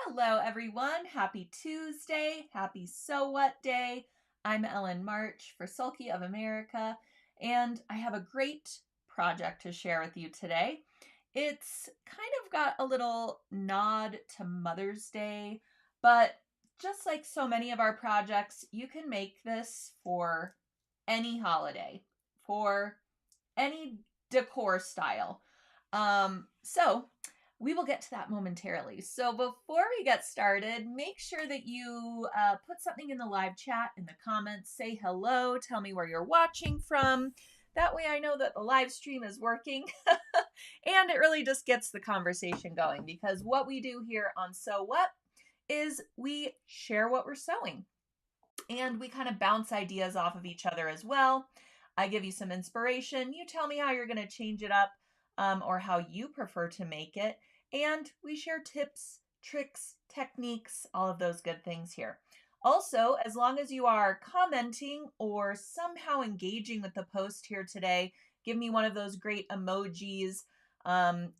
Hello, everyone. Happy Tuesday. Happy So What Day. I'm Ellen March for Sulky of America, and I have a great project to share with you today. It's kind of got a little nod to Mother's Day, but just like so many of our projects, you can make this for any holiday, for any decor style. So we will get to that momentarily. So before we get started, make sure that you put something in the live chat, in the comments, say hello, tell me where you're watching from. That way I know that the live stream is working. And it really just gets the conversation going, because what we do here on So What is we share what we're sewing. And we kind of bounce ideas off of each other as well. I give you some inspiration. You tell me how you're going to change it up, or how you prefer to make it. And we share tips, tricks, techniques, all of those good things here. Also, as long as you are commenting or somehow engaging with the post here today, give me one of those great emojis,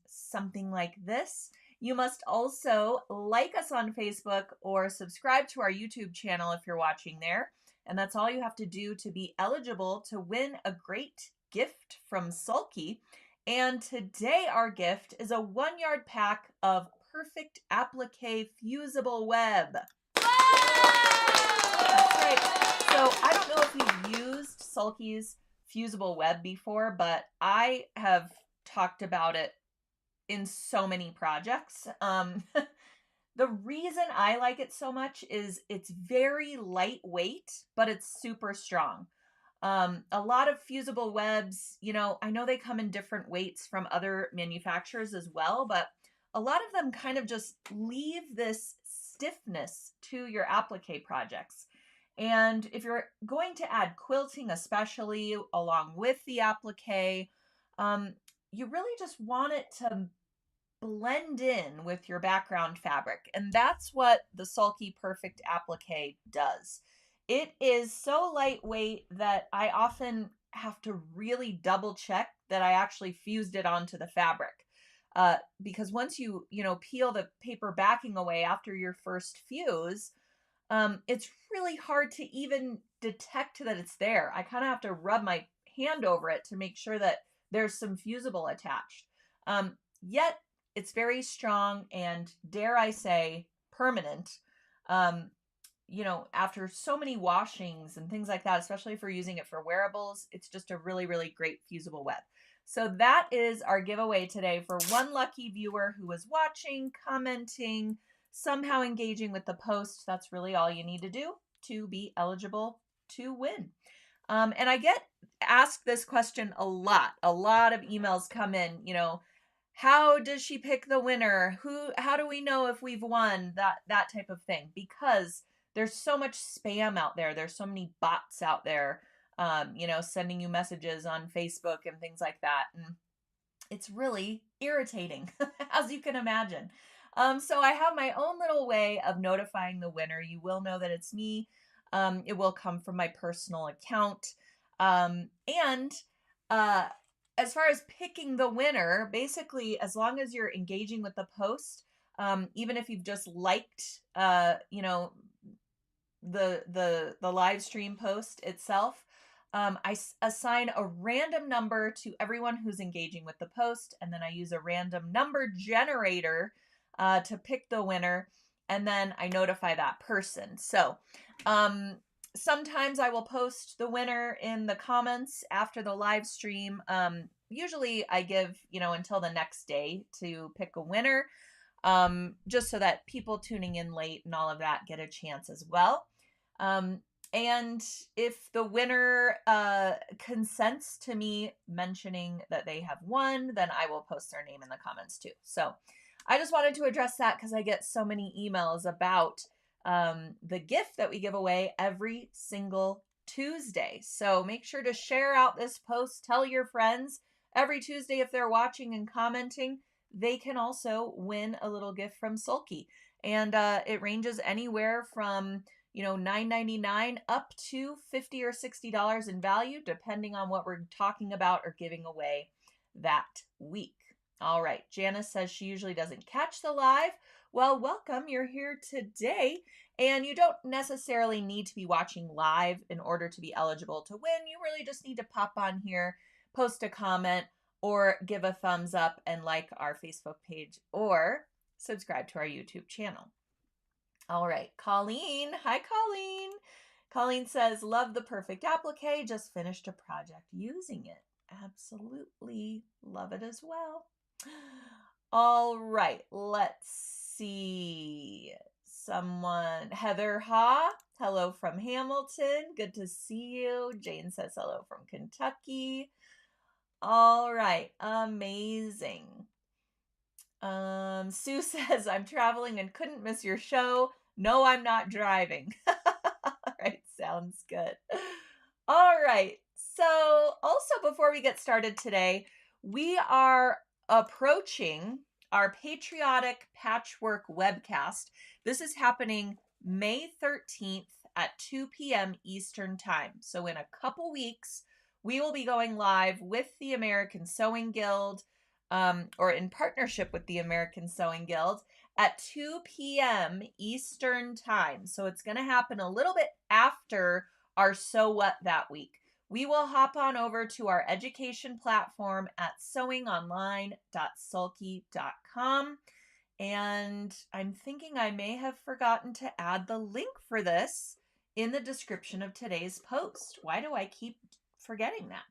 something like this. You must also like us on Facebook or subscribe to our YouTube channel if you're watching there. And that's all you have to do to be eligible to win a great gift from Sulky. And today our gift is a 1-yard pack of perfect applique fusible web. That's right. So I don't know if you've used Sulky's fusible web before, but I have talked about it in so many projects. The reason I like it so much is it's very lightweight, but it's super strong. A lot of fusible webs, I know they come in different weights from other manufacturers as well, but a lot of them kind of just leave this stiffness to your applique projects. And if you're going to add quilting, especially along with the applique, you really just want it to blend in with your background fabric. And that's what the Sulky Perfect Applique does. It is so lightweight that I often have to really double check that I actually fused it onto the fabric. Because once you peel the paper backing away after your first fuse, it's really hard to even detect that it's there. I kind of have to rub my hand over it to make sure that there's some fusible attached. Yet it's very strong and, dare I say, permanent. After so many washings and things like that, especially if we're using it for wearables, it's just a really, really great fusible web. So that is our giveaway today for one lucky viewer who was watching, commenting, somehow engaging with the post. That's really all you need to do to be eligible to win. And I get asked this question a lot. A lot of emails come in, how does she pick the winner? How do we know if we've won? That type of thing. Because there's so much spam out there. There's so many bots out there, sending you messages on Facebook and things like that. And it's really irritating, as you can imagine. So I have my own little way of notifying the winner. You will know that it's me. It will come from my personal account. And as far as picking the winner, basically, as long as you're engaging with the post, even if you've just liked, the live stream post itself, I assign a random number to everyone who's engaging with the post, and then I use a random number generator to pick the winner, and then I notify that person. So sometimes I will post the winner in the comments after the live stream. Usually I give, until the next day to pick a winner, just so that people tuning in late and all of that get a chance as well. And if the winner consents to me mentioning that they have won, then I will post their name in the comments too. So I just wanted to address that because I get so many emails about the gift that we give away every single Tuesday. So make sure to share out this post. Tell your friends every Tuesday if they're watching and commenting. They can also win a little gift from Sulky. And it ranges anywhere from $9.99 up to $50 or $60 in value, depending on what we're talking about or giving away that week. All right. Janice says she usually doesn't catch the live. Well, welcome. You're here today, and you don't necessarily need to be watching live in order to be eligible to win. You really just need to pop on here, post a comment, or give a thumbs up and like our Facebook page or subscribe to our YouTube channel. All right. Colleen. Hi, Colleen. Colleen says, love the perfect applique. Just finished a project using it. Absolutely love it as well. All right, let's see. Heather Ha, hello from Hamilton. Good to see you. Jane says hello from Kentucky. All right, amazing. Sue says, I'm traveling and couldn't miss your show. No, I'm not driving. All right, sounds good. All right, so also before we get started today, we are approaching our Patriotic Patchwork webcast. This is happening May 13th at 2 p.m. Eastern Time. So in a couple weeks, we will be going live with the American Sewing Guild, or in partnership with the American Sewing Guild at 2 p.m. Eastern Time. So it's going to happen a little bit after our So What that week. We will hop on over to our education platform at sewingonline.sulky.com. And I'm thinking I may have forgotten to add the link for this in the description of today's post. Why do I keep forgetting that?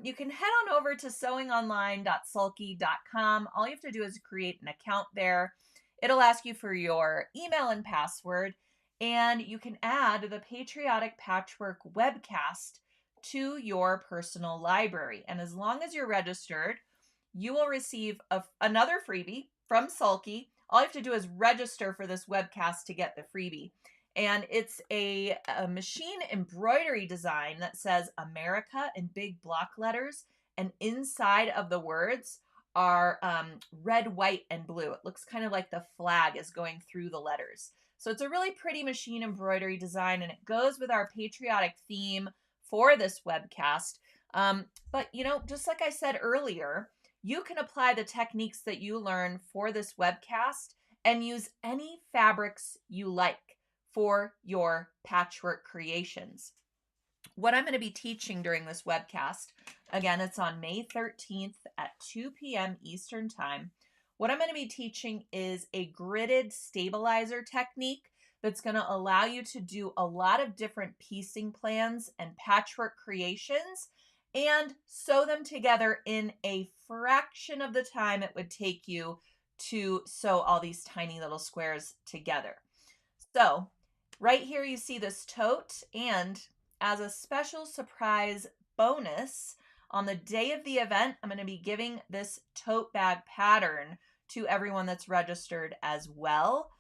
You can head on over to sewingonline.sulky.com. All you have to do is create an account there. It'll ask you for your email and password, and you can add the Patriotic Patchwork webcast to your personal library. And as long as you're registered, you will receive another freebie from Sulky. All you have to do is register for this webcast to get the freebie. And it's a machine embroidery design that says America in big block letters. And inside of the words are red, white, and blue. It looks kind of like the flag is going through the letters. So it's a really pretty machine embroidery design, and it goes with our patriotic theme for this webcast. But, just like I said earlier, you can apply the techniques that you learn for this webcast and use any fabrics you like for your patchwork creations. What I'm going to be teaching during this webcast, again, it's on May 13th at 2 p.m. Eastern Time. What I'm going to be teaching is a gridded stabilizer technique that's going to allow you to do a lot of different piecing plans and patchwork creations and sew them together in a fraction of the time it would take you to sew all these tiny little squares together. So right here you see this tote, and as a special surprise bonus, on the day of the event, I'm going to be giving this tote bag pattern to everyone that's registered as well.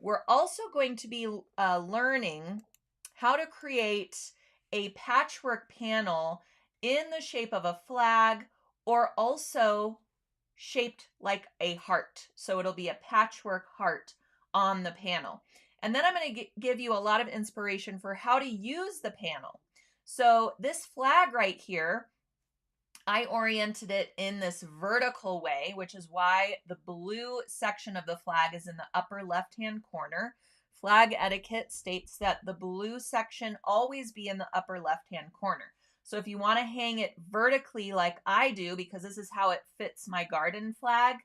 We're also going to be learning how to create a patchwork panel in the shape of a flag, or also shaped like a heart. So it'll be a patchwork heart on the panel. And then I'm going to give you a lot of inspiration for how to use the panel. So this flag right here, I oriented it in this vertical way, which is why the blue section of the flag is in the upper left-hand corner. Flag etiquette states that the blue section always be in the upper left-hand corner. So if you want to hang it vertically like I do, because this is how it fits my garden flag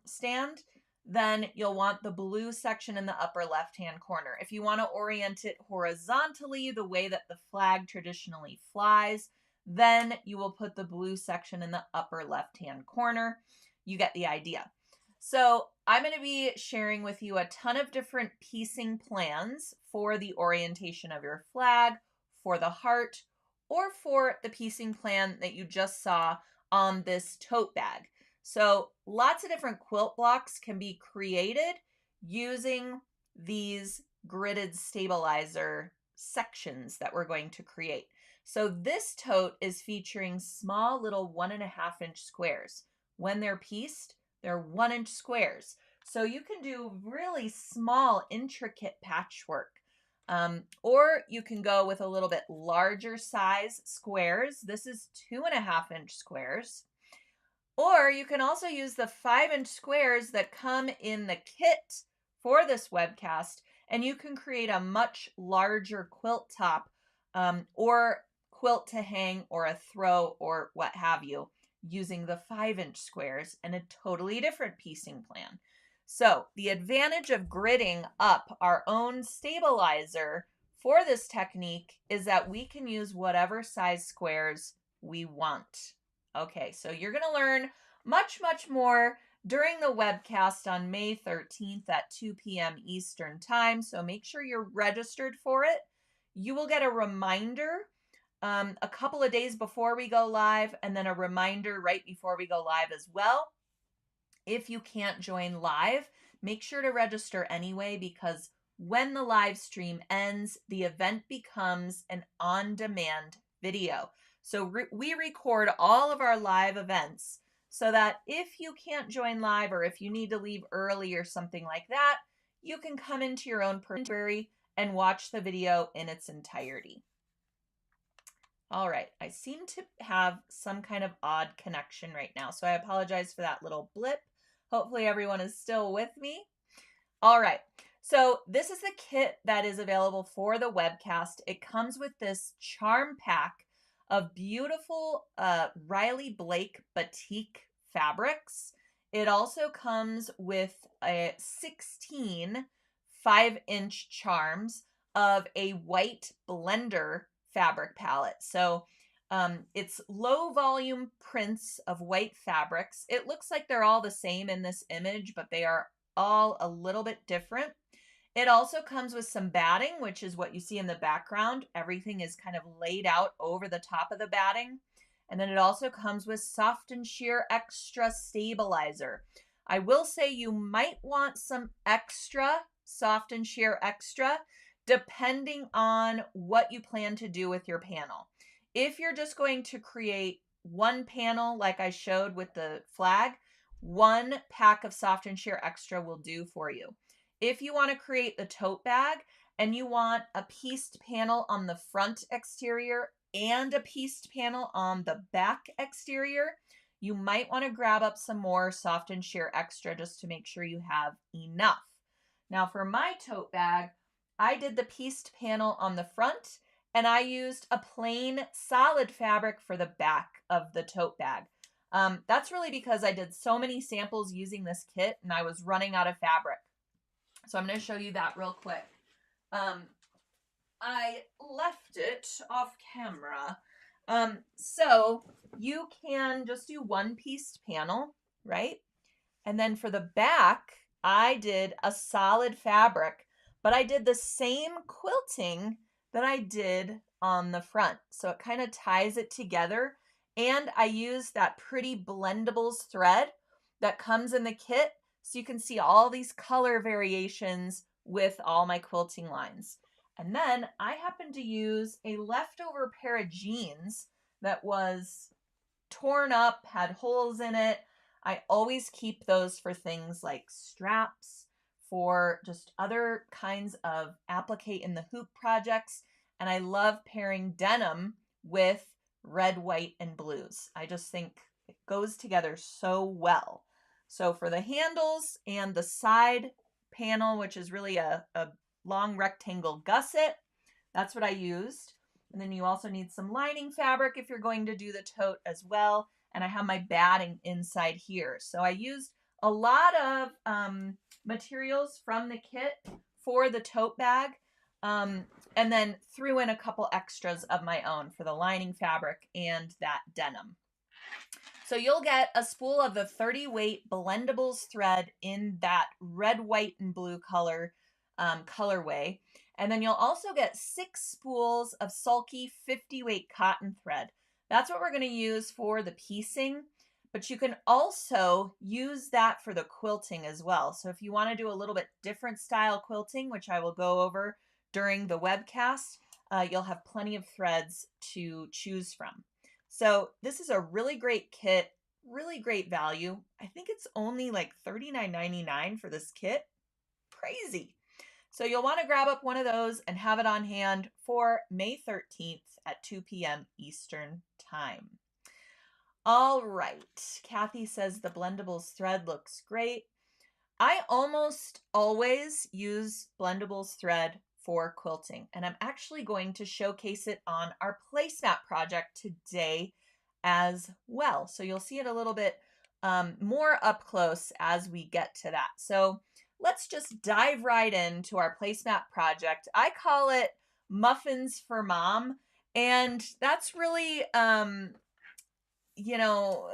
stand, then you'll want the blue section in the upper left-hand corner. If you want to orient it horizontally, the way that the flag traditionally flies, then you will put the blue section in the upper left-hand corner. You get the idea. So I'm going to be sharing with you a ton of different piecing plans for the orientation of your flag, for the heart, or for the piecing plan that you just saw on this tote bag. So lots of different quilt blocks can be created using these gridded stabilizer sections that we're going to create. So this tote is featuring small little 1.5-inch squares. When they're pieced, they're 1-inch squares. So you can do really small, intricate patchwork. Or you can go with a little bit larger size squares. This is 2.5-inch squares. Or you can also use the 5-inch squares that come in the kit for this webcast, and you can create a much larger quilt top or quilt to hang or a throw or what have you using the 5-inch squares and a totally different piecing plan. So the advantage of gridding up our own stabilizer for this technique is that we can use whatever size squares we want. Okay, so you're going to learn much more during the webcast on May 13th at 2 p.m. Eastern Time, so make sure you're registered for it. You will get a reminder a couple of days before we go live, and then a reminder right before we go live as well. If you can't join live, make sure to register anyway, because when the live stream ends, the event becomes an on-demand video. So we record all of our live events so that if you can't join live or if you need to leave early or something like that, you can come into your own library and watch the video in its entirety. All right, I seem to have some kind of odd connection right now, so I apologize for that little blip. Hopefully everyone is still with me. All right, so this is the kit that is available for the webcast. It comes with this charm pack of beautiful Riley Blake batik fabrics. It also comes with a 16 5-inch charms of a white blender fabric palette. So it's low volume prints of white fabrics. It looks like they're all the same in this image, but they are all a little bit different. It also comes with some batting, which is what you see in the background. Everything is kind of laid out over the top of the batting. And then it also comes with Soft and Sheer Extra Stabilizer. I will say you might want some extra Soft and Sheer Extra depending on what you plan to do with your panel. If you're just going to create one panel like I showed with the flag, one pack of Soft and Sheer Extra will do for you. If you want to create the tote bag and you want a pieced panel on the front exterior and a pieced panel on the back exterior, you might want to grab up some more Soft and Sheer Extra just to make sure you have enough. Now for my tote bag, I did the pieced panel on the front and I used a plain solid fabric for the back of the tote bag. That's really because I did so many samples using this kit and I was running out of fabric. So I'm going to show you that real quick. I left it off camera. So you can just do one pieced panel, right? And then for the back, I did a solid fabric, but I did the same quilting that I did on the front. So it kind of ties it together. And I used that pretty blendables thread that comes in the kit. So you can see all these color variations with all my quilting lines. And then I happened to use a leftover pair of jeans that was torn up, had holes in it. I always keep those for things like straps, for just other kinds of applique in the hoop projects. And I love pairing denim with red, white, and blues. I just think it goes together so well. So for the handles and the side panel, which is really a long rectangle gusset, that's what I used. And then you also need some lining fabric if you're going to do the tote as well. And I have my batting inside here. So I used a lot of materials from the kit for the tote bag, and then threw in a couple extras of my own for the lining fabric and that denim. So you'll get a spool of the 30 weight blendables thread in that red, white, and blue color colorway. And then you'll also get 6 spools of Sulky 50 weight cotton thread. That's what we're going to use for the piecing, but you can also use that for the quilting as well. So if you want to do a little bit different style quilting, which I will go over during the webcast, you'll have plenty of threads to choose from. So this is a really great kit, really great value. I think it's only like $39.99 for this kit. Crazy. So you'll want to grab up one of those and have it on hand for May 13th at 2 p.m. Eastern Time. All right. Kathy says the Blendables thread looks great. I almost always use Blendables thread for quilting, and I'm actually going to showcase it on our placemat project today as well. So you'll see it a little bit more up close as we get to that. So let's just dive right into our placemat project. I call it Muffins for Mom, and that's really you know,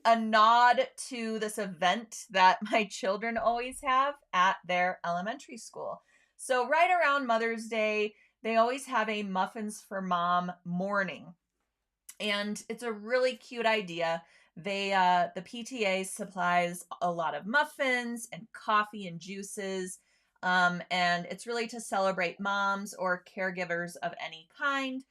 a nod to this event that my children always have at their elementary school. So right around Mother's Day, they always have a Muffins for Mom morning. And it's a really cute idea. The PTA supplies a lot of muffins and coffee and juices. And it's really to celebrate moms or caregivers of any kind.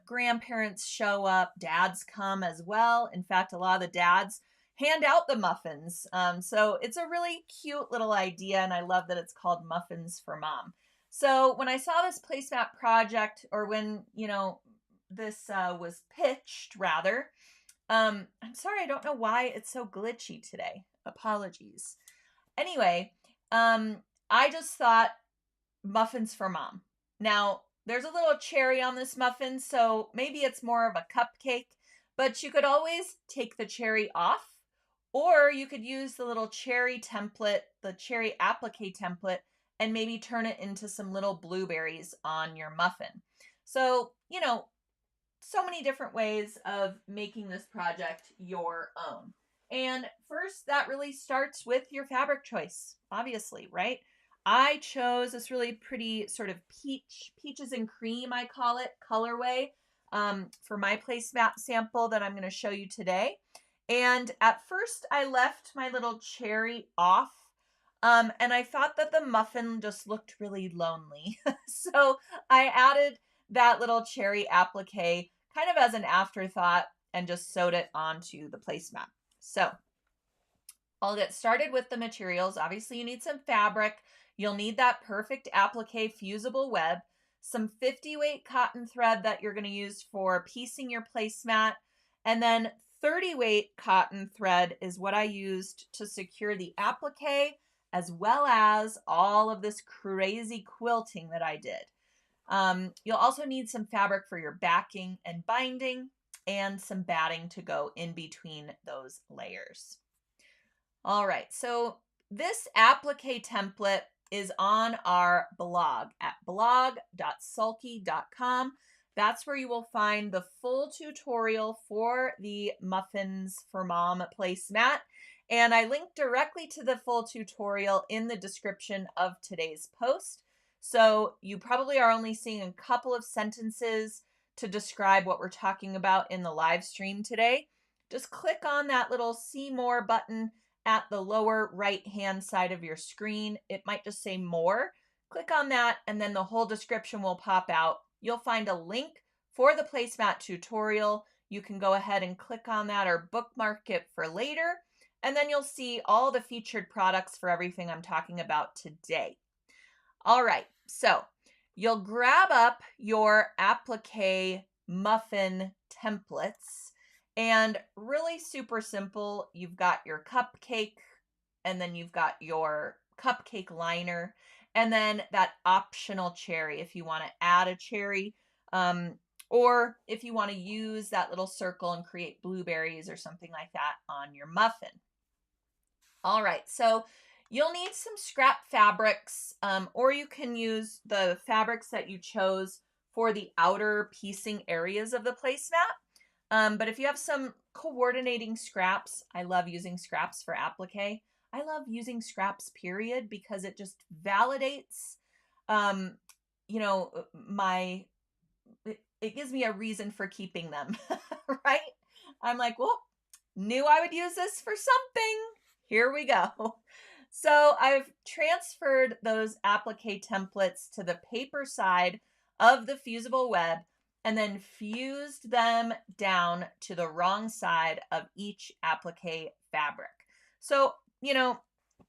Grandparents show up, dads come as well. In fact, a lot of the dads hand out the muffins. So it's a really cute little idea, and I love that it's called Muffins for Mom. So when I saw this placemat project, or when, this was pitched, rather, I'm sorry, I don't know why it's so glitchy today. Apologies. Anyway, I just thought Muffins for Mom. Now, there's a little cherry on this muffin, so maybe it's more of a cupcake, but you could always take the cherry off, or you could use the little cherry template, the cherry applique template, and maybe turn it into some little blueberries on your muffin. So, so many different ways of making this project your own. And first, that really starts with your fabric choice, obviously, right? I chose this really pretty sort of peaches and cream, I call it, colorway for my placemat sample that I'm going to show you today. And at first, I left my little cherry off, and I thought that the muffin just looked really lonely. So I added that little cherry applique kind of as an afterthought and just sewed it onto the placemat. So I'll get started with the materials. Obviously, you need some fabric. You'll need that perfect applique fusible web, some 50 weight cotton thread that you're going to use for piecing your placemat, and then 30 weight cotton thread is what I used to secure the applique, as well as all of this crazy quilting that I did. You'll also need some fabric for your backing and binding, and some batting to go in between those layers. All right, so this applique template is on our blog at blog.sulky.com. That's where you will find the full tutorial for the Muffins for Mom placemat. And I link directly to the full tutorial in the description of today's post. So you probably are only seeing a couple of sentences to describe what we're talking about in the live stream today. Just click on that little see more button at the lower right hand side of your screen. It might just say more. Click on that and then the whole description will pop out. You'll find a link for the placemat tutorial. You can go ahead and click on that or bookmark it for later. And then you'll see all the featured products for everything I'm talking about today. All right, so you'll grab up your applique muffin templates, and really super simple. You've got your cupcake, and then you've got your cupcake liner, and then that optional cherry if you want to add a cherry, or if you want to use that little circle and create blueberries or something like that on your muffin. All right, so you'll need some scrap fabrics, or you can use the fabrics that you chose for the outer piecing areas of the placemat. But if you have some coordinating scraps, I love using scraps for applique. I love using scraps, period, because it just validates, it gives me a reason for keeping them, right? I'm like, well, knew I would use this for something. Here we go. So I've transferred those applique templates to the paper side of the fusible web and then fused them down to the wrong side of each applique fabric. So,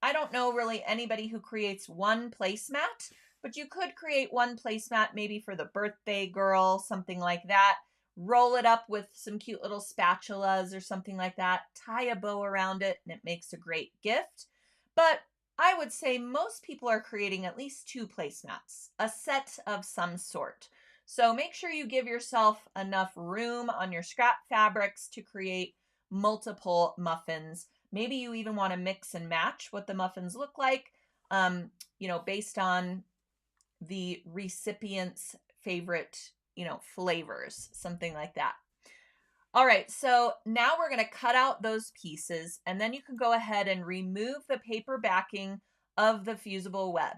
I don't know really anybody who creates one placemat, but you could create one placemat maybe for the birthday girl, something like that, roll it up with some cute little spatulas or something like that, tie a bow around it, and it makes a great gift. But I would say most people are creating at least 2 placemats, a set of some sort. So make sure you give yourself enough room on your scrap fabrics to create multiple muffins. Maybe you even want to mix and match what the muffins look like, based on the recipient's favorite, flavors, something like that. All right, so now we're going to cut out those pieces, and then you can go ahead and remove the paper backing of the fusible web.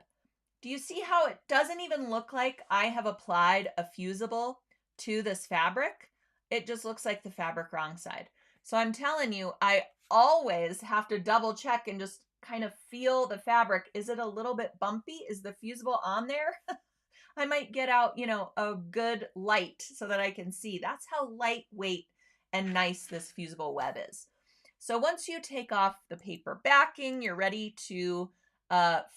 Do you see how it doesn't even look like I have applied a fusible to this fabric? It just looks like the fabric wrong side. So I'm telling you, I always have to double check and just kind of feel the fabric. Is it a little bit bumpy? Is the fusible on there? I might get out, a good light so that I can see. That's how lightweight and nice this fusible web is. So once you take off the paper backing, you're ready to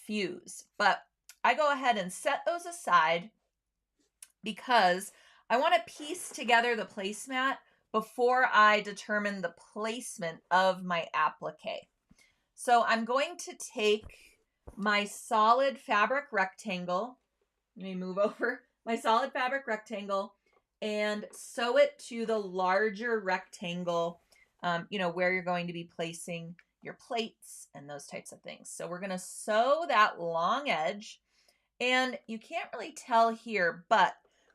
fuse. But I go ahead and set those aside because I want to piece together the placemat before I determine the placement of my applique. So I'm going to take my solid fabric rectangle. Let me move over my solid fabric rectangle and sew it to the larger rectangle, where you're going to be placing your plates and those types of things. So we're going to sew that long edge, and you can't really tell here, but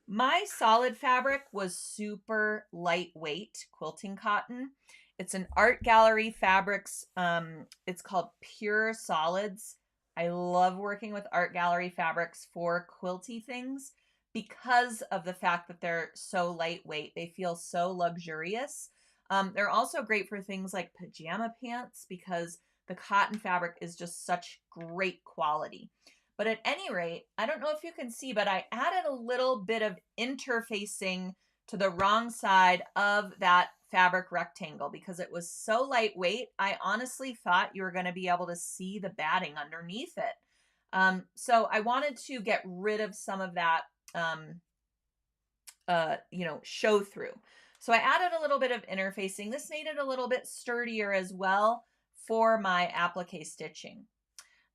my solid fabric was super lightweight quilting cotton. It's an Art Gallery Fabrics. It's called Pure Solids. I love working with Art Gallery fabrics for quilty things because of the fact that they're so lightweight. They feel so luxurious. They're also great for things like pajama pants because the cotton fabric is just such great quality. But at any rate, I don't know if you can see, but I added a little bit of interfacing to the wrong side of that fabric rectangle because it was so lightweight. I honestly thought you were going to be able to see the batting underneath it. So I wanted to get rid of some of that, show through. So I added a little bit of interfacing. This made it a little bit sturdier as well for my applique stitching.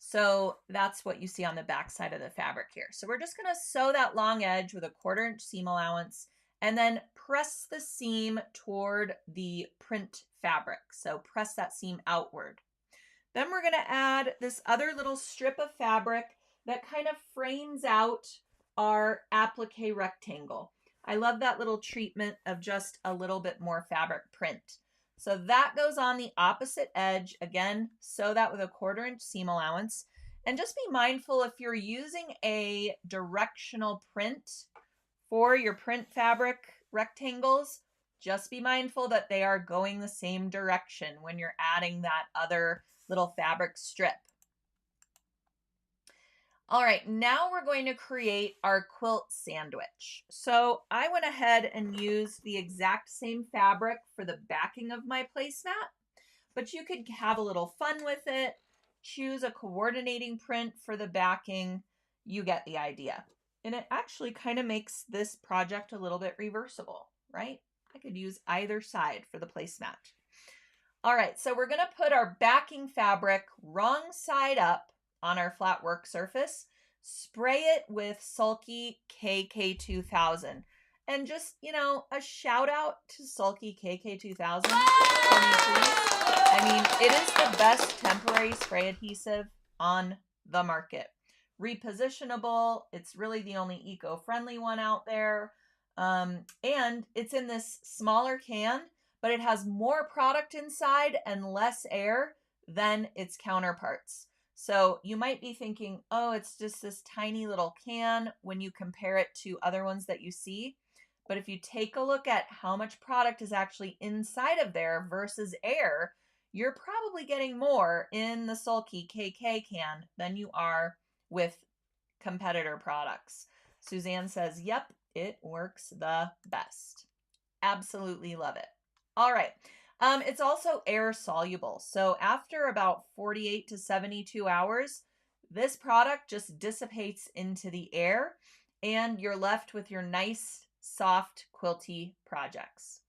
So that's what you see on the back side of the fabric here. So we're just going to sew that long edge with a 1/4 inch seam allowance and then press the seam toward the print fabric. So press that seam outward. Then we're going to add this other little strip of fabric that kind of frames out our applique rectangle. I love that little treatment of just a little bit more fabric print. So that goes on the opposite edge. Again, sew that with a 1/4 inch seam allowance. And just be mindful if you're using a directional print for your print fabric rectangles, just be mindful that they are going the same direction when you're adding that other little fabric strip. All right, now we're going to create our quilt sandwich. So I went ahead and used the exact same fabric for the backing of my placemat, but you could have a little fun with it, choose a coordinating print for the backing. You get the idea. And it actually kind of makes this project a little bit reversible, right? I could use either side for the placemat. All right, so we're going to put our backing fabric wrong side up on our flat work surface, spray it with Sulky KK2000. And just, a shout out to Sulky KK2000 for me, please. I mean, it is the best temporary spray adhesive on the market. Repositionable, it's really the only eco-friendly one out there. And it's in this smaller can, but it has more product inside and less air than its counterparts. So you might be thinking, oh, it's just this tiny little can when you compare it to other ones that you see. But if you take a look at how much product is actually inside of there versus air, you're probably getting more in the Sulky KK can than you are with competitor products. Suzanne says, yep, it works the best. Absolutely love it. All right. It's also air soluble. So after about 48 to 72 hours, this product just dissipates into the air and you're left with your nice soft quilty projects.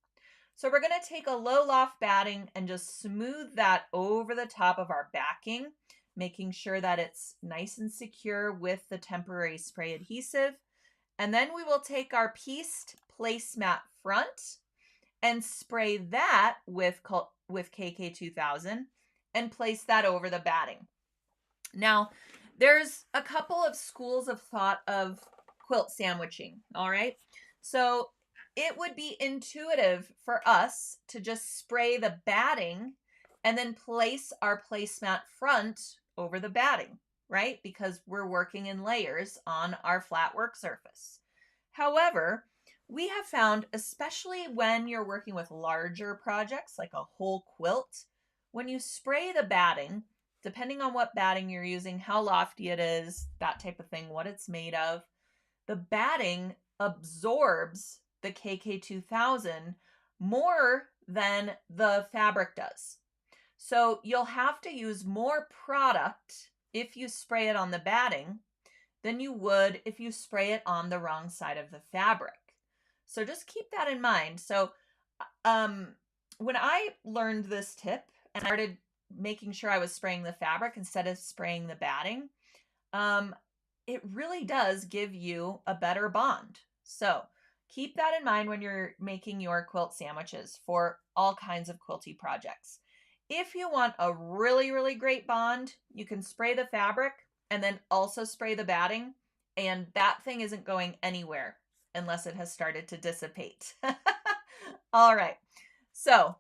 So we're going to take a low loft batting and just smooth that over the top of our backing, making sure that it's nice and secure with the temporary spray adhesive. And then we will take our pieced placemat front and spray that with KK2000 and place that over the batting. Now, there's a couple of schools of thought of quilt sandwiching, all right? So it would be intuitive for us to just spray the batting and then place our placemat front over the batting, right? Because we're working in layers on our flat work surface. However, we have found, especially when you're working with larger projects like a whole quilt, when you spray the batting, depending on what batting you're using, how lofty it is, that type of thing, what it's made of, the batting absorbs the KK2000 more than the fabric does. So you'll have to use more product if you spray it on the batting than you would if you spray it on the wrong side of the fabric. So just keep that in mind. So when I learned this tip and started making sure I was spraying the fabric instead of spraying the batting, it really does give you a better bond. So keep that in mind when you're making your quilt sandwiches for all kinds of quilty projects. If you want a really, really great bond, you can spray the fabric and then also spray the batting, and that thing isn't going anywhere unless it has started to dissipate. All right. So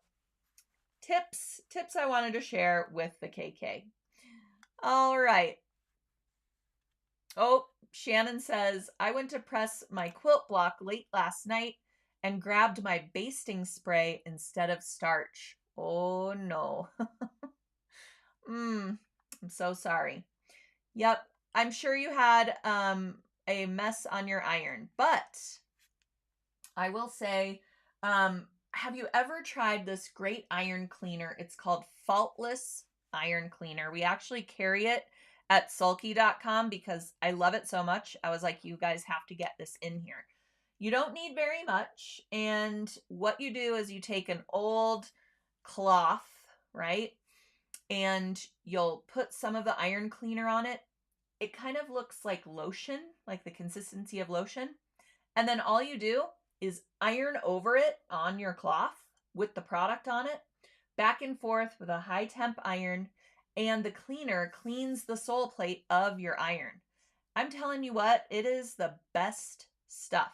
tips I wanted to share with the KK. All right. Oh, Shannon says, I went to press my quilt block late last night and grabbed my basting spray instead of starch. Oh no. I'm so sorry. Yep, I'm sure you had a mess on your iron, but I will say, have you ever tried this great iron cleaner? It's called Faultless Iron Cleaner. We actually carry it at sulky.com because I love it so much. I was like, you guys have to get this in here. You don't need very much. And what you do is you take an old cloth, right? And you'll put some of the iron cleaner on it. It kind of looks like lotion, like the consistency of lotion. And then all you do is iron over it on your cloth with the product on it, back and forth with a high temp iron, and the cleaner cleans the sole plate of your iron. I'm telling you what, it is the best stuff.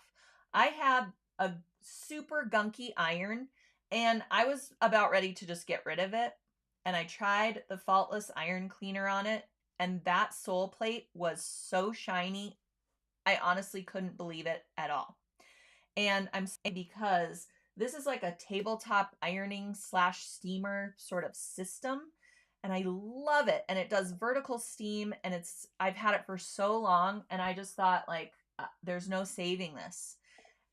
I have a super gunky iron and I was about ready to just get rid of it. And I tried the Faultless Iron Cleaner on it, and that sole plate was so shiny. I honestly couldn't believe it at all. And I'm saying because this is like a tabletop ironing / steamer sort of system. And I love it. And it does vertical steam, and I've had it for so long, and I just thought like, there's no saving this.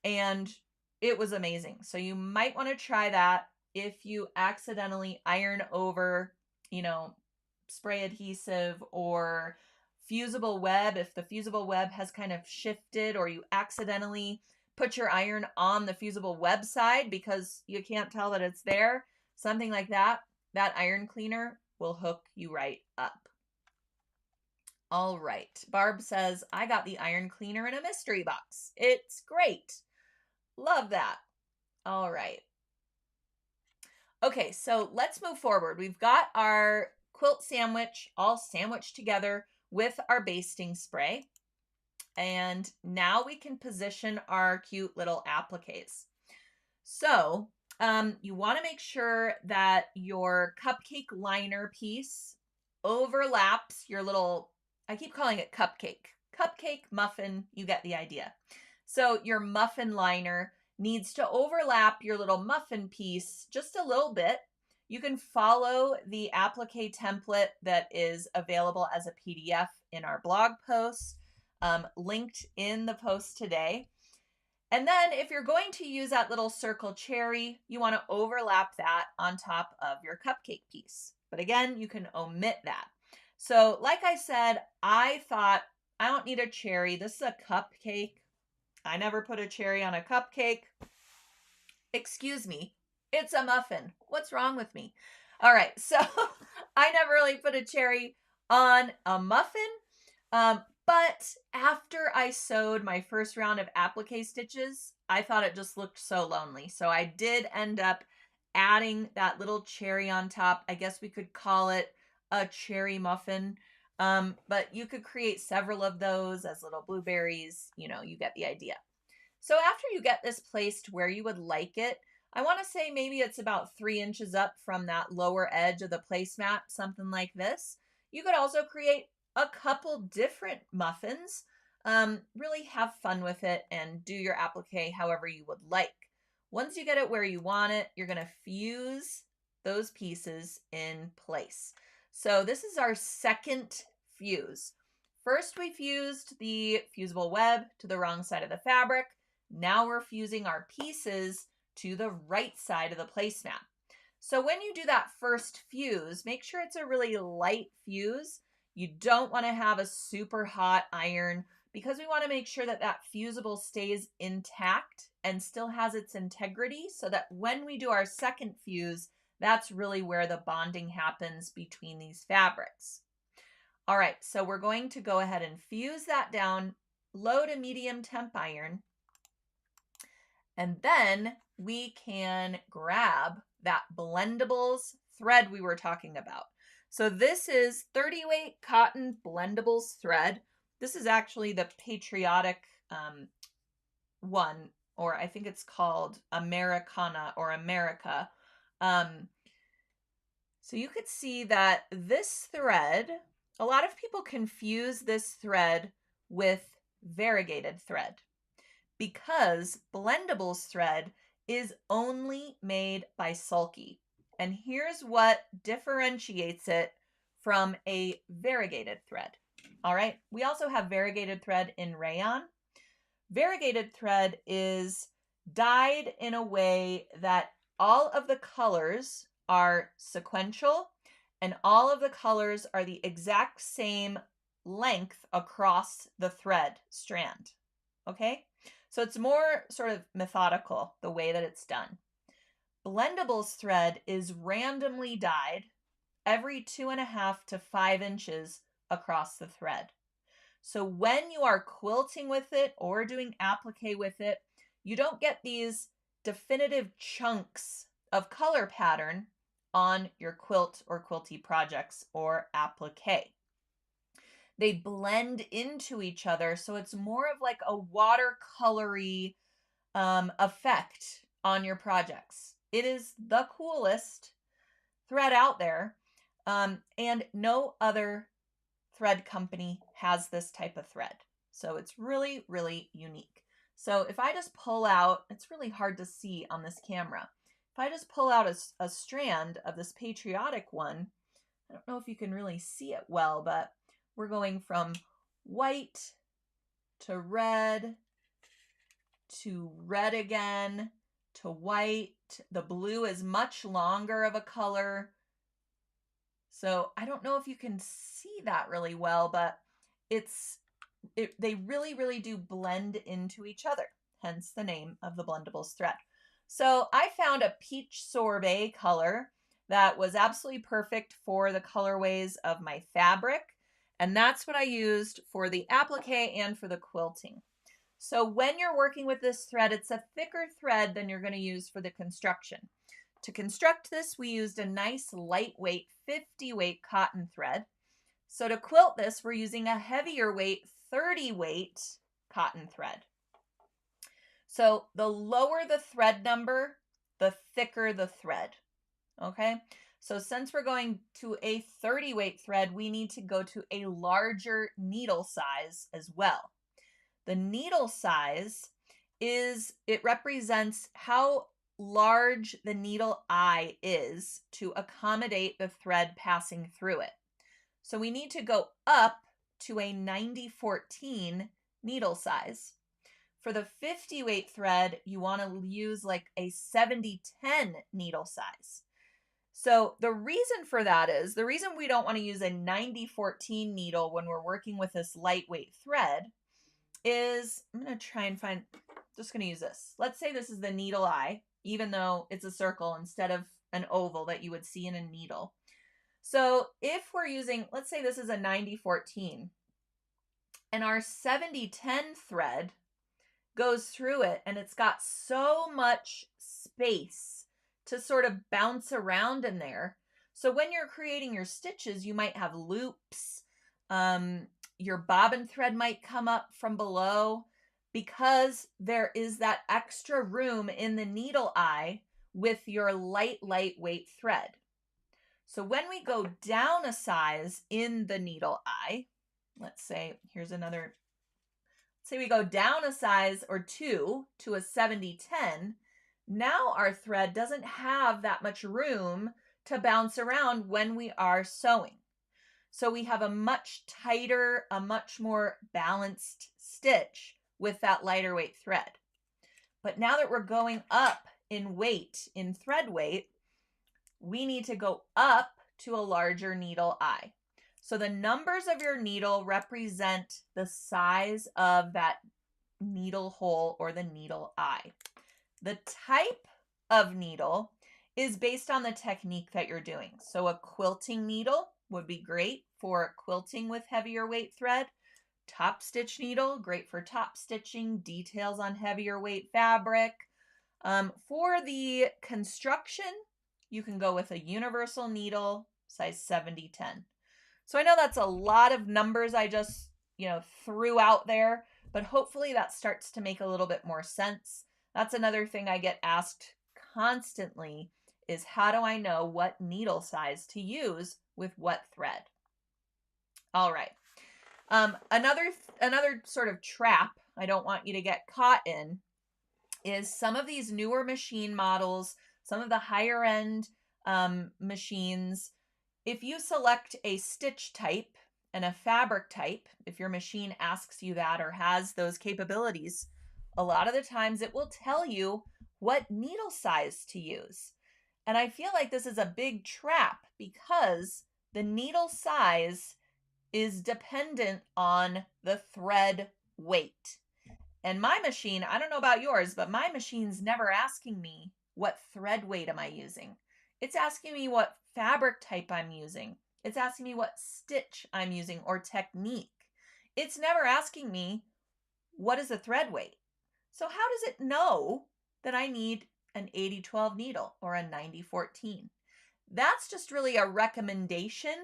And it was amazing. So you might want to try that if you accidentally iron over, spray adhesive or fusible web. If the fusible web has kind of shifted, or you accidentally put your iron on the fusible web side because you can't tell that it's there, something like that, that iron cleaner will hook you right up. All right. Barb says, I got the iron cleaner in a mystery box. It's great. Love that. All right. Okay, so let's move forward. We've got our quilt sandwich all sandwiched together with our basting spray. And now we can position our cute little appliques. So you want to make sure that your cupcake liner piece overlaps your little, I keep calling it cupcake, muffin, you get the idea. So your muffin liner needs to overlap your little muffin piece just a little bit. You can follow the applique template that is available as a PDF in our blog post, linked in the post today. And then if you're going to use that little circle cherry, you want to overlap that on top of your cupcake piece. But again, you can omit that. So like I said, I thought I don't need a cherry. This is a cupcake. I never put a cherry on a cupcake. Excuse me, it's a muffin. What's wrong with me? All right, so I never really put a cherry on a muffin. But after I sewed my first round of applique stitches, I thought it just looked so lonely. So I did end up adding that little cherry on top. I guess we could call it a cherry muffin. But you could create several of those as little blueberries. You know, you get the idea. So after you get this placed where you would like it, I want to say maybe it's about 3 inches up from that lower edge of the placemat, something like this. You could also create a couple different muffins. Really have fun with it and do your applique however you would like. Once you get it where you want it, you're going to fuse those pieces in place. So this is our second fuse. First, we fused the fusible web to the wrong side of the fabric. Now we're fusing our pieces to the right side of the placemat. So when you do that first fuse, make sure it's a really light fuse. You don't want to have a super hot iron because we want to make sure that that fusible stays intact and still has its integrity so that when we do our second fuse, that's really where the bonding happens between these fabrics. All right, so we're going to go ahead and fuse that down, low to medium temp iron, and then we can grab that Blendables thread we were talking about. So this is 30 weight cotton Blendables thread. This is actually the patriotic one, or I think it's called Americana or America. So you could see that this thread, a lot of people confuse this thread with variegated thread because Blendables thread is only made by Sulky. And here's what differentiates it from a variegated thread. All right, we also have variegated thread in rayon. Variegated thread is dyed in a way that all of the colors are sequential and all of the colors are the exact same length across the thread strand. Okay, so it's more sort of methodical the way that it's done. Blendables thread is randomly dyed every 2.5 to 5 inches across the thread. So when you are quilting with it or doing applique with it, you don't get these definitive chunks of color pattern on your quilt or quilty projects or applique. They blend into each other, so it's more of like a watercolory effect on your projects. It is the coolest thread out there, and no other thread company has this type of thread. So it's really, really unique. So if I just pull out, it's really hard to see on this camera. If I just pull out a strand of this patriotic one, I don't know if you can really see it well, but we're going from white to red again to white. The blue is much longer of a color. So I don't know if you can see that really well, but they really, really do blend into each other, hence the name of the Blendables thread. So I found a peach sorbet color that was absolutely perfect for the colorways of my fabric, and that's what I used for the applique and for the quilting. So when you're working with this thread, it's a thicker thread than you're going to use for the construction. To construct this, we used a nice lightweight 50 weight cotton thread. So to quilt this, we're using a heavier weight 30 weight cotton thread. So the lower the thread number, the thicker the thread. Okay, so since we're going to a 30 weight thread, we need to go to a larger needle size as well. The needle size it represents how large the needle eye is to accommodate the thread passing through it. So we need to go up to a 90-14 needle size. For the 50 weight thread, you want to use like a 70-10 needle size. So the reason for that is, the reason we don't want to use a 90-14 needle when we're working with this lightweight thread is, I'm going to try and find, just going to use this. Let's say this is the needle eye, even though it's a circle instead of an oval that you would see in a needle. So if we're using, let's say this is a 90-14, and our 70-10 thread goes through it, and it's got so much space to sort of bounce around in there. So when you're creating your stitches, you might have loops. Your bobbin thread might come up from below because there is that extra room in the needle eye with your lightweight thread. So when we go down a size in the needle eye, let's say, here's another, say we go down a size or two to a 70-10, now our thread doesn't have that much room to bounce around when we are sewing. So we have a much tighter, a much more balanced stitch with that lighter weight thread. But now that we're going up in weight, in thread weight, we need to go up to a larger needle eye. So the numbers of your needle represent the size of that needle hole or the needle eye. The type of needle is based on the technique that you're doing. So a quilting needle would be great for quilting with heavier weight thread. Top stitch needle, great for top stitching, details on heavier weight fabric. For the construction, you can go with a universal needle, size 70-10. So I know that's a lot of numbers I just, threw out there, but hopefully that starts to make a little bit more sense. That's another thing I get asked constantly is how do I know what needle size to use with what thread? All right. Another sort of trap I don't want you to get caught in is some of these newer machine models, some of the higher end machines. If you select a stitch type and a fabric type, if your machine asks you that or has those capabilities, a lot of the times it will tell you what needle size to use. And I feel like this is a big trap because the needle size is dependent on the thread weight. And my machine, I don't know about yours, but my machine's never asking me what thread weight am I using. It's asking me what fabric type I'm using. It's asking me what stitch I'm using or technique. It's never asking me what is the thread weight. So how does it know that I need an 80-12 needle or a 90-14? That's just really a recommendation,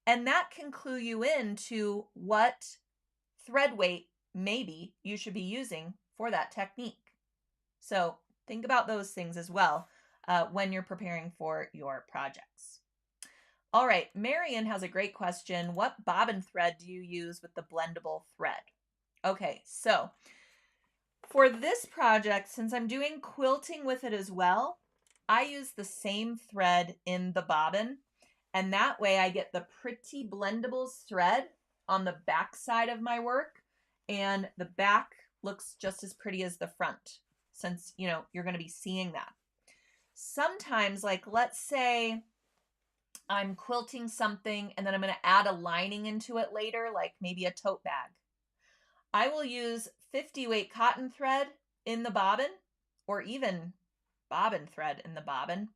and that can clue you into what thread weight maybe you should be using for that technique. So think about those things as well when you're preparing for your projects. All right, Marion has a great question. What bobbin thread do you use with the blendable thread? Okay, so for this project, since I'm doing quilting with it as well, I use the same thread in the bobbin, and that way I get the pretty blendables thread on the back side of my work, and the back looks just as pretty as the front, since, you're going to be seeing that. Sometimes, like, let's say I'm quilting something and then I'm going to add a lining into it later, like maybe a tote bag. I will use 50 weight cotton thread in the bobbin, or even bobbin thread in the bobbin,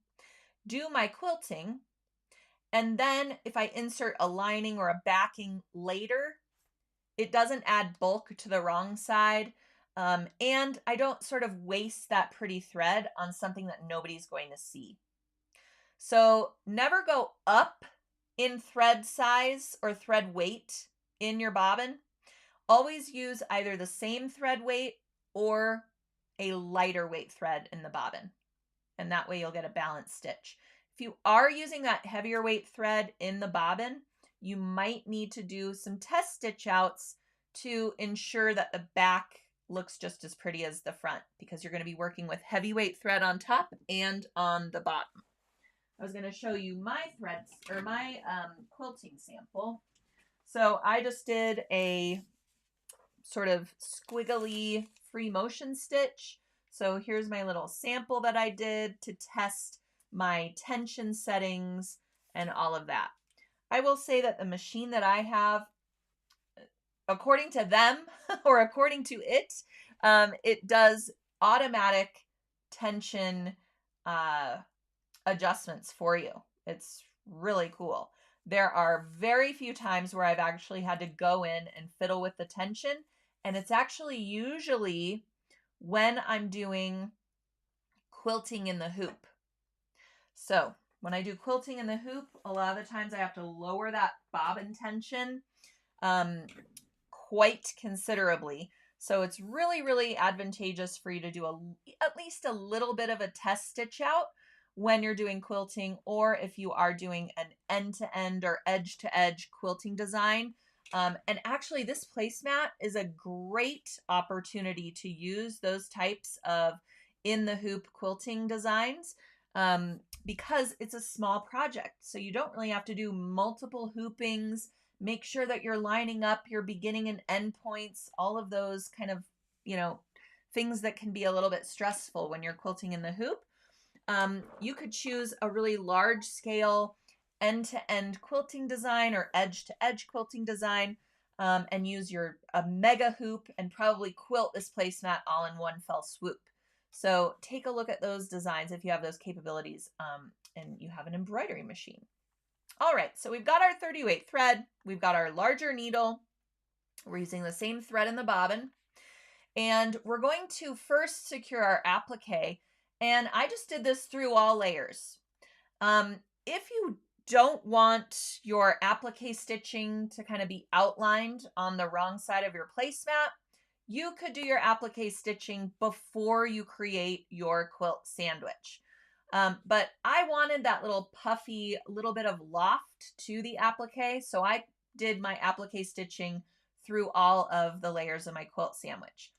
do my quilting, and then if I insert a lining or a backing later, it doesn't add bulk to the wrong side, and I don't sort of waste that pretty thread on something that nobody's going to see. So never go up in thread size or thread weight in your bobbin. Always use either the same thread weight or a lighter weight thread in the bobbin, and that way you'll get a balanced stitch. If you are using that heavier weight thread in the bobbin, you might need to do some test stitch outs to ensure that the back looks just as pretty as the front, because you're going to be working with heavyweight thread on top and on the bottom. I was going to show you my threads or my quilting sample. So I just did a sort of squiggly free motion stitch. So here's my little sample that I did to test my tension settings and all of that. I will say that the machine that I have, according to them or according to it, it does automatic tension uh, adjustments for you. It's really cool. There are very few times where I've actually had to go in and fiddle with the tension, and it's actually usually when I'm doing quilting in the hoop. So when I do quilting in the hoop, a lot of the times I have to lower that bobbin tension quite considerably. So it's really, really advantageous for you to do at least a little bit of a test stitch out when you're doing quilting, or if you are doing an end-to-end or edge-to-edge quilting design. And actually, this placemat is a great opportunity to use those types of in the hoop quilting designs because it's a small project. So you don't really have to do multiple hoopings. Make sure that you're lining up your beginning and end points, all of those kind of, things that can be a little bit stressful when you're quilting in the hoop. You could choose a really large scale end-to-end quilting design or edge-to-edge quilting design and use a mega hoop and probably quilt this placemat all in one fell swoop. So take a look at those designs if you have those capabilities and you have an embroidery machine. All right, so we've got our 30-weight thread. We've got our larger needle. We're using the same thread in the bobbin. And we're going to first secure our applique. And I just did this through all layers. If you don't want your applique stitching to kind of be outlined on the wrong side of your placemat, you could do your applique stitching before you create your quilt sandwich. But I wanted that little puffy little bit of loft to the applique, so I did my applique stitching through all of the layers of my quilt sandwich.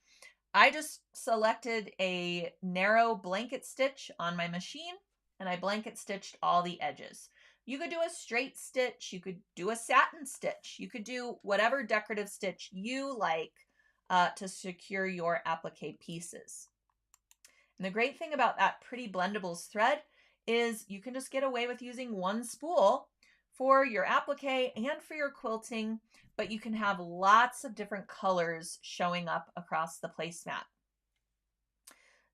I just selected a narrow blanket stitch on my machine, and I blanket stitched all the edges. You could do a straight stitch, you could do a satin stitch, you could do whatever decorative stitch you like to secure your applique pieces. And the great thing about that Pretty Blendables thread is you can just get away with using one spool for your applique and for your quilting, but you can have lots of different colors showing up across the placemat.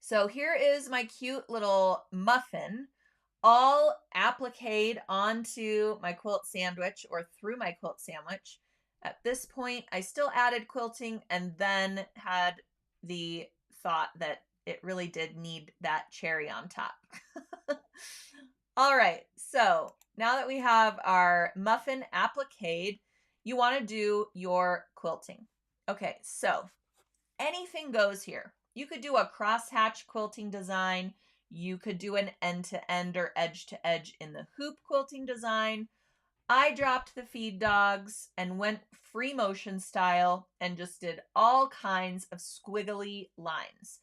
So here is my cute little muffin, all appliqued onto my quilt sandwich or through my quilt sandwich. At this point, I still added quilting and then had the thought that it really did need that cherry on top. All right, so now that we have our muffin appliqued, you want to do your quilting. Okay, so anything goes here. You could do a crosshatch quilting design. You could do an end-to-end or edge-to-edge in the hoop quilting design. I dropped the feed dogs and went free motion style and just did all kinds of squiggly lines.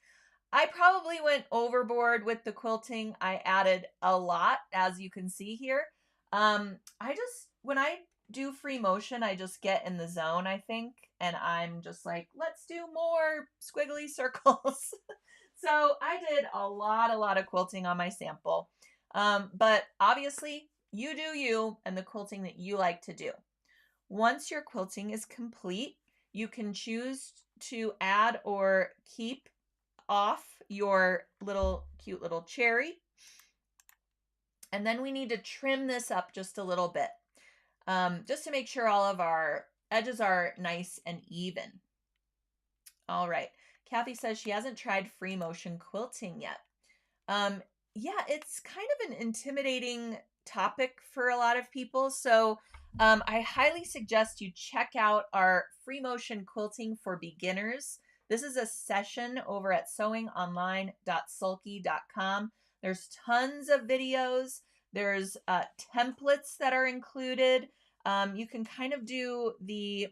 I probably went overboard with the quilting. I added a lot, as you can see here. When I do free motion, I just get in the zone, I think, and I'm just like, let's do more squiggly circles. So I did a lot of quilting on my sample. But obviously, you do you and the quilting that you like to do. Once your quilting is complete, you can choose to add or keep off your cute little cherry. And then we need to trim this up just a little bit, just to make sure all of our edges are nice and even. All right. Kathy says she hasn't tried free motion quilting yet. Yeah, it's kind of an intimidating topic for a lot of people. So I highly suggest you check out our free motion quilting for beginners. This is a session over at sewingonline.sulky.com. There's tons of videos. There's templates that are included. You can kind of do the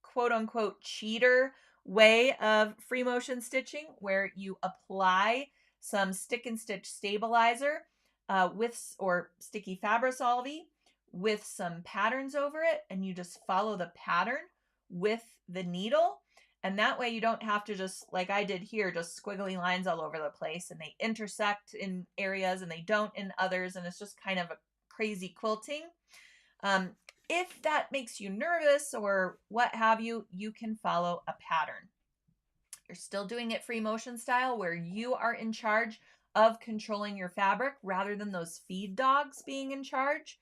quote unquote cheater way of free motion stitching where you apply some stick and stitch stabilizer or sticky Fabri-Solvy with some patterns over it, and you just follow the pattern with the needle. And that way you don't have to just, like I did here, just squiggly lines all over the place, and they intersect in areas and they don't in others, and it's just kind of a crazy quilting. if that makes you nervous or what have you, you can follow a pattern. You're still doing it free motion style where you are in charge of controlling your fabric rather than those feed dogs being in charge.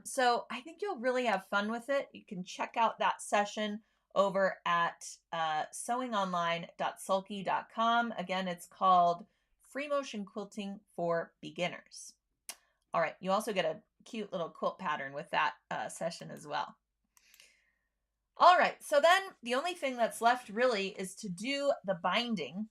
So I think you'll really have fun with it. You can check out that session over at sewingonline.sulky.com. Again, it's called Free Motion Quilting for Beginners. All right, you also get a cute little quilt pattern with that session as well. All right, so then the only thing that's left really is to do the binding.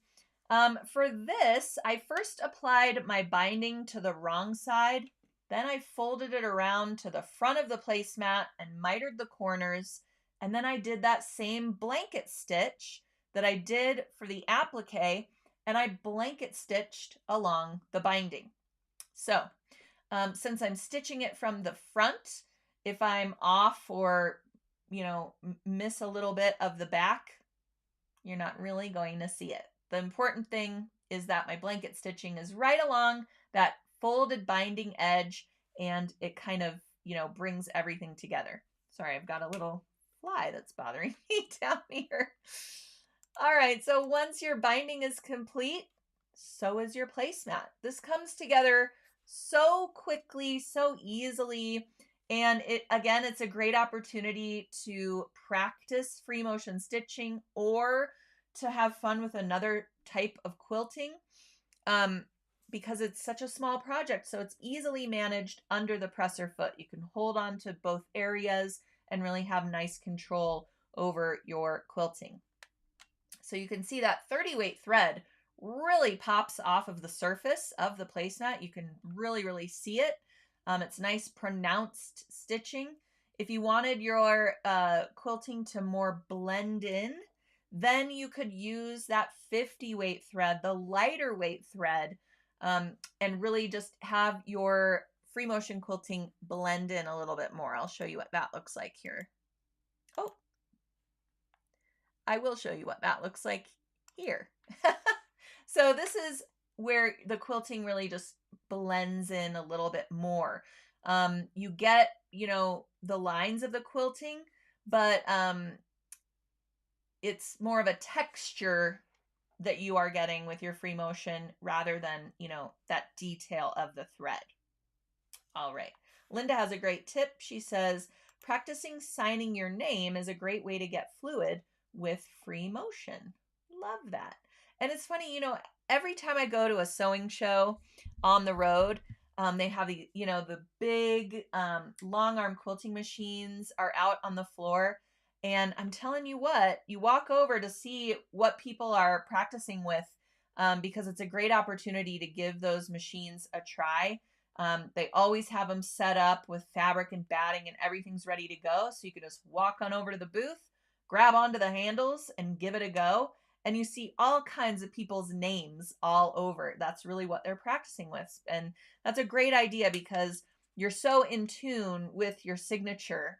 For this, I first applied my binding to the wrong side. Then I folded it around to the front of the placemat and mitered the corners. And then I did that same blanket stitch that I did for the applique, and I blanket stitched along the binding. So since I'm stitching it from the front, if I'm off or, miss a little bit of the back, you're not really going to see it. The important thing is that my blanket stitching is right along that folded binding edge, and it kind of, brings everything together. Sorry, I've got a little fly that's bothering me down here. All right, so once your binding is complete, so is your placemat. This comes together so quickly, so easily, and it's a great opportunity to practice free motion stitching or to have fun with another type of quilting, because it's such a small project, so it's easily managed under the presser foot. You can hold on to both areas and really have nice control over your quilting. So you can see that 30 weight thread really pops off of the surface of the placemat. You can really, really see it. It's nice pronounced stitching. If you wanted your quilting to more blend in, then you could use that 50 weight thread, the lighter weight thread, and really just have your free motion quilting blend in a little bit more. I'll show you what that looks like here. Oh, I will show you what that looks like here. So this is where the quilting really just blends in a little bit more. You get, the lines of the quilting, but it's more of a texture that you are getting with your free motion rather than, that detail of the thread. All right. Linda has a great tip. She says, practicing signing your name is a great way to get fluid with free motion. Love that. And it's funny, every time I go to a sewing show on the road, they have the, the big long arm quilting machines are out on the floor. And I'm telling you what, you walk over to see what people are practicing with, because it's a great opportunity to give those machines a try. They always have them set up with fabric and batting and everything's ready to go. So you can just walk on over to the booth, grab onto the handles and give it a go. And you see all kinds of people's names all over. That's really what they're practicing with. And that's a great idea because you're so in tune with your signature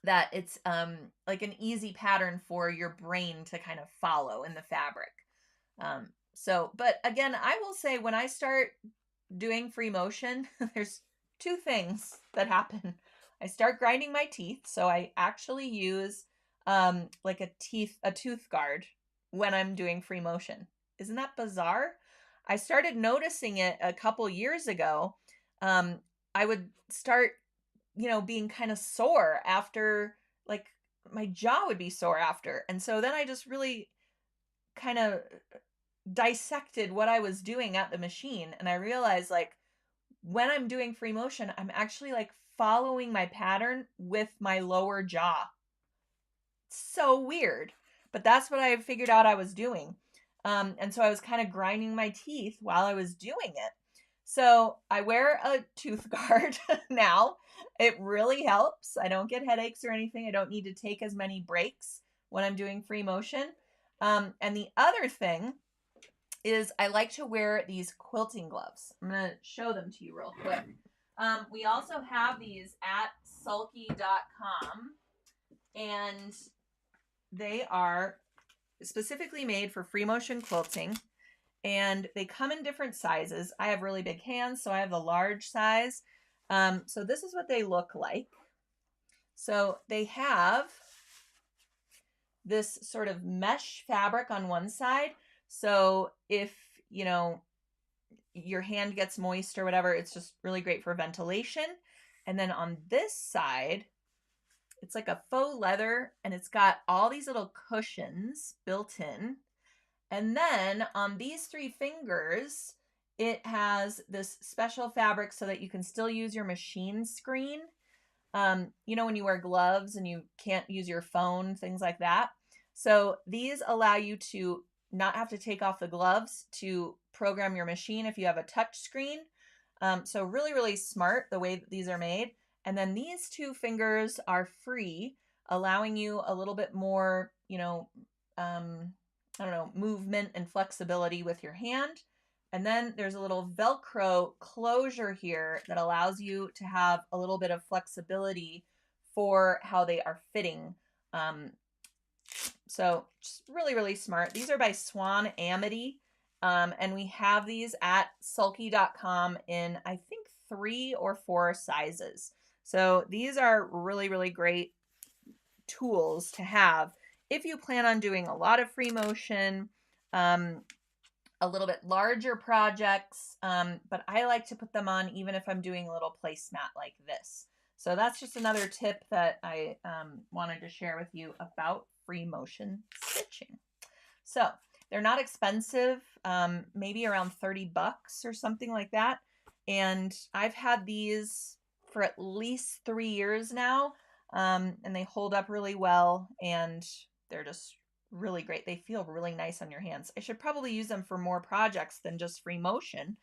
that it's like an easy pattern for your brain to kind of follow in the fabric. But again, I will say when I start doing free motion, there's two things that happen. I start grinding my teeth. So I actually use like a tooth guard when I'm doing free motion. Isn't that bizarre? I started noticing it a couple years ago. I would start, being kind of sore after, like my jaw would be sore after. And so then I just really kind of dissected what I was doing at the machine. And I realized like when I'm doing free motion, I'm actually like following my pattern with my lower jaw. So weird. But that's what I figured out I was doing. And so I was kind of grinding my teeth while I was doing it. So I wear a tooth guard now. It really helps. I don't get headaches or anything. I don't need to take as many breaks when I'm doing free motion. And the other thing is I like to wear these quilting gloves. I'm going to show them to you real quick. We also have these at sulky.com, and they are specifically made for free motion quilting, and they come in different sizes. I have really big hands, so I have the large size. So this is what they look like. So they have this sort of mesh fabric on one side. So if, you know, your hand gets moist or whatever, it's just really great for ventilation. And then on this side, it's like a faux leather and it's got all these little cushions built in. And then on these 3 fingers, it has this special fabric so that you can still use your machine screen. You know, when you wear gloves and you can't use your phone, things like that. So these allow you to not have to take off the gloves to program your machine if you have a touch screen. So really, really smart the way that these are made. And then these 2 fingers are free, allowing you a little bit more, you know, I don't know, movement and flexibility with your hand. And then there's a little Velcro closure here that allows you to have a little bit of flexibility for how they are fitting. So just really, really smart. These are by Swan Amity. And we have these at sulky.com in, I think, 3 or 4 sizes. So these are really, really great tools to have if you plan on doing a lot of free motion, a little bit larger projects, but I like to put them on even if I'm doing a little placemat like this. So that's just another tip that I wanted to share with you about free motion stitching. So they're not expensive, maybe around 30 bucks or something like that. And I've had these for at least 3 years now, and they hold up really well, and they're just really great. They feel really nice on your hands. I should probably use them for more projects than just free motion,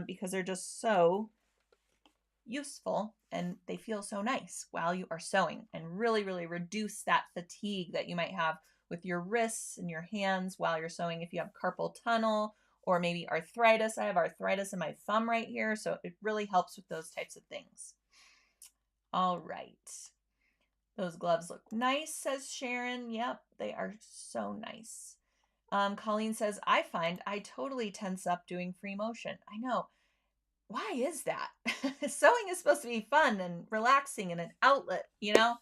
because they're just so useful and they feel so nice while you are sewing, and really, really reduce that fatigue that you might have with your wrists and your hands while you're sewing. If you have carpal tunnel or maybe arthritis, I have arthritis in my thumb right here, so it really helps with those types of things. All right. Those gloves look nice, says Sharon. Yep, they are so nice. Colleen says, I find I totally tense up doing free motion. I know. Why is that? Sewing is supposed to be fun and relaxing and an outlet, you know?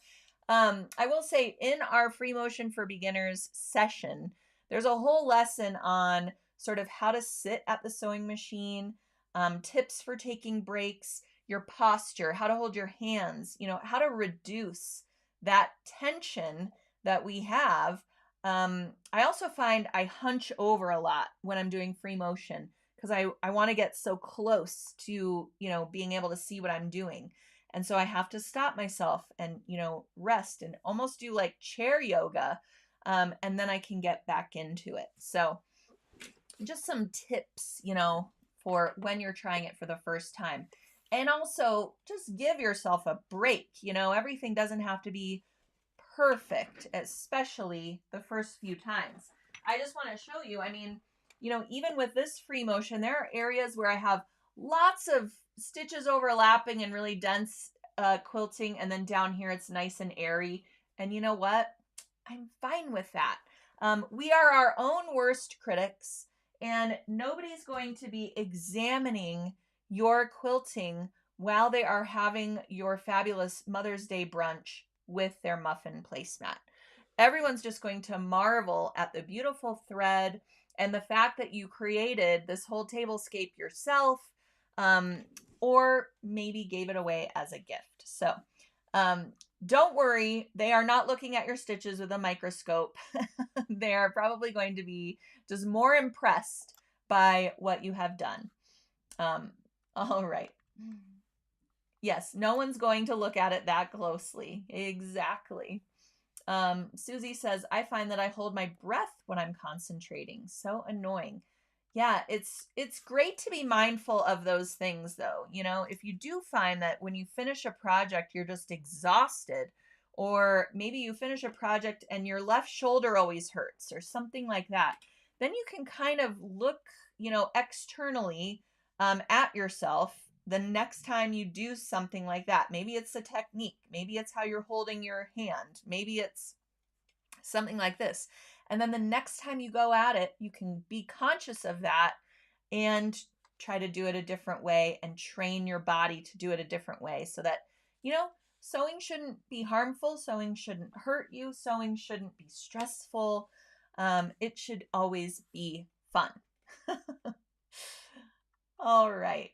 I will say in our free motion for beginners session, there's a whole lesson on sort of how to sit at the sewing machine, tips for taking breaks, your posture, how to hold your hands, you know, how to reduce that tension that we have. I also find I hunch over a lot when I'm doing free motion because I want to get so close to, you know, being able to see what I'm doing. And so I have to stop myself and, you know, rest and almost do like chair yoga. And then I can get back into it. So just some tips, you know, for when you're trying it for the first time. And also just give yourself a break. You know, everything doesn't have to be perfect, especially the first few times. I just want to show you, I mean, you know, even with this free motion, there are areas where I have lots of stitches overlapping and really dense quilting. And then down here, it's nice and airy. And you know what? I'm fine with that. We are our own worst critics, and nobody's going to be examining your quilting while they are having your fabulous Mother's Day brunch with their muffin placemat. Everyone's just going to marvel at the beautiful thread and the fact that you created this whole tablescape yourself, or maybe gave it away as a gift. So don't worry, they are not looking at your stitches with a microscope. They are probably going to be just more impressed by what you have done. All right. Yes, no one's going to look at it that closely. Exactly. Susie says, I find that I hold my breath when I'm concentrating. So annoying. Yeah, it's great to be mindful of those things, though. You know, if you do find that when you finish a project, you're just exhausted, or maybe you finish a project and your left shoulder always hurts or something like that, then you can kind of look, you know, externally at yourself the next time you do something like that. Maybe it's a technique. Maybe it's how you're holding your hand. Maybe it's something like this. And then the next time you go at it, you can be conscious of that and try to do it a different way and train your body to do it a different way so that, you know, Sewing shouldn't be harmful. Sewing shouldn't hurt you. Sewing shouldn't be stressful. It should always be fun. All right.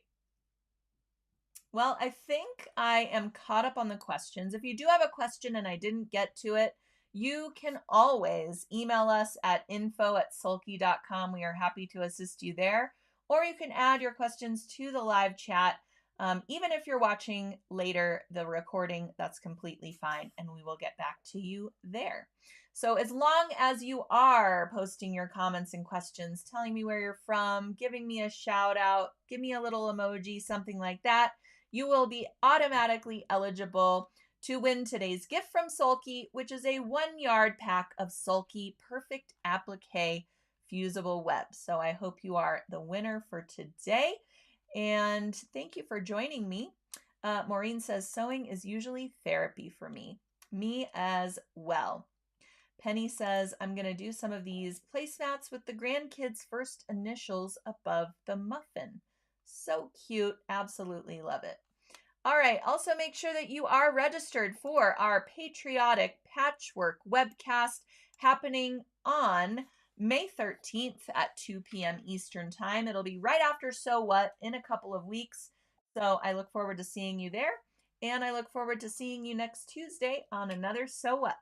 Well, I think I am caught up on the questions. If you do have a question and I didn't get to it, you can always email us at info@sulky.com. We are happy to assist you there. Or you can add your questions to the live chat. Even if you're watching later the recording, that's completely fine, and we will get back to you there. So as long as you are posting your comments and questions, telling me where you're from, giving me a shout out, give me a little emoji, something like that, you will be automatically eligible to win today's gift from Sulky, which is a 1-yard pack of Sulky Perfect Appliqué Fusible Web. So I hope you are the winner for today. And thank you for joining me. Maureen says, sewing is usually therapy for me. Me as well. Penny says, I'm going to do some of these placemats with the grandkids' first initials above the muffin. So cute. Absolutely love it. All right. Also, make sure that you are registered for our patriotic patchwork webcast happening on May 13th at 2 p.m. Eastern Time. It'll be right after So What in a couple of weeks. So I look forward to seeing you there. And I look forward to seeing you next Tuesday on another So What.